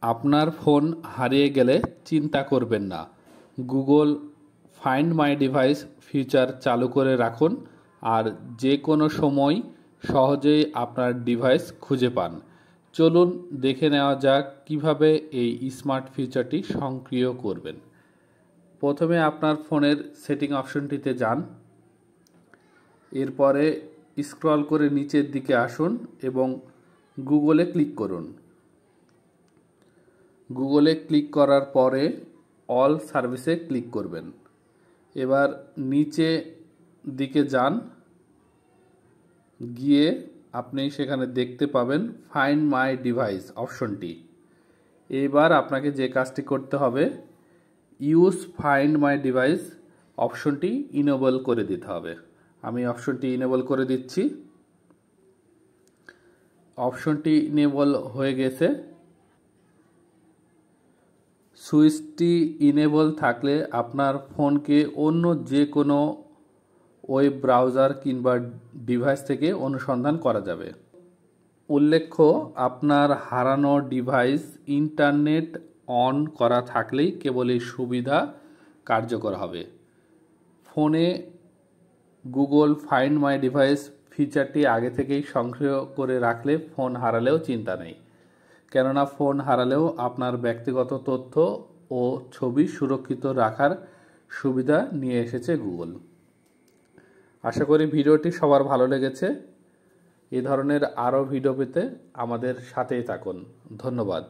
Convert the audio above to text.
আপনার ফোন হারিয়ে গেলে চিন্তা করবেন না। Google find my device feature চালু করে রাখুন আর যে কোনো সময় সহজেই আপনার ডিভাইস খুঁজে পান। চলুন দেখে নেওয়া যাক কিভাবে এই স্মার্ট ফিচারটি সক্রিয় করবেন। প্রথমে আপনার ফোনের সেটিং অপশনটিতে যান, এরপরে স্ক্রল করে নিচের দিকে আসুন এবং গুগলে ক্লিক করুন। গুগলে ক্লিক করার পরে অল সার্ভিসে ক্লিক করবেন। এবার নিচে দিকে যান, গিয়ে আপনি সেখানে দেখতে পাবেন ফাইন্ড মাই ডিভাইস অপশনটি। এবার আপনাকে যে কাজটি করতে হবে, ইউজ ফাইন্ড মাই ডিভাইস অপশনটি ইনেবল করে দিতে হবে। আমি অপশনটি ইনেবল করে দিচ্ছি। অপশনটি ইনেবল হয়ে গেছে। সুইচটি ইনেবল থাকলে আপনার ফোনকে অন্য যে কোনো ওয়েব ব্রাউজার কিংবা ডিভাইস থেকে অনুসন্ধান করা যাবে। উল্লেখ্য, আপনার হারানো ডিভাইস ইন্টারনেট অন করা থাকলেই কেবল এই সুবিধা কার্যকর হবে। ফোনে গুগল ফাইন্ড মাই ডিভাইস ফিচারটি আগে থেকেই সক্রিয় করে রাখলে ফোন হারালেও চিন্তা নেই, কেননা ফোন হারালেও আপনার ব্যক্তিগত তথ্য ও ছবি সুরক্ষিত রাখার সুবিধা নিয়ে এসেছে গুগল। আশা করি ভিডিওটি সবার ভালো লেগেছে। এ ধরনের আরও ভিডিও পেতে আমাদের সাথেই থাকুন। ধন্যবাদ।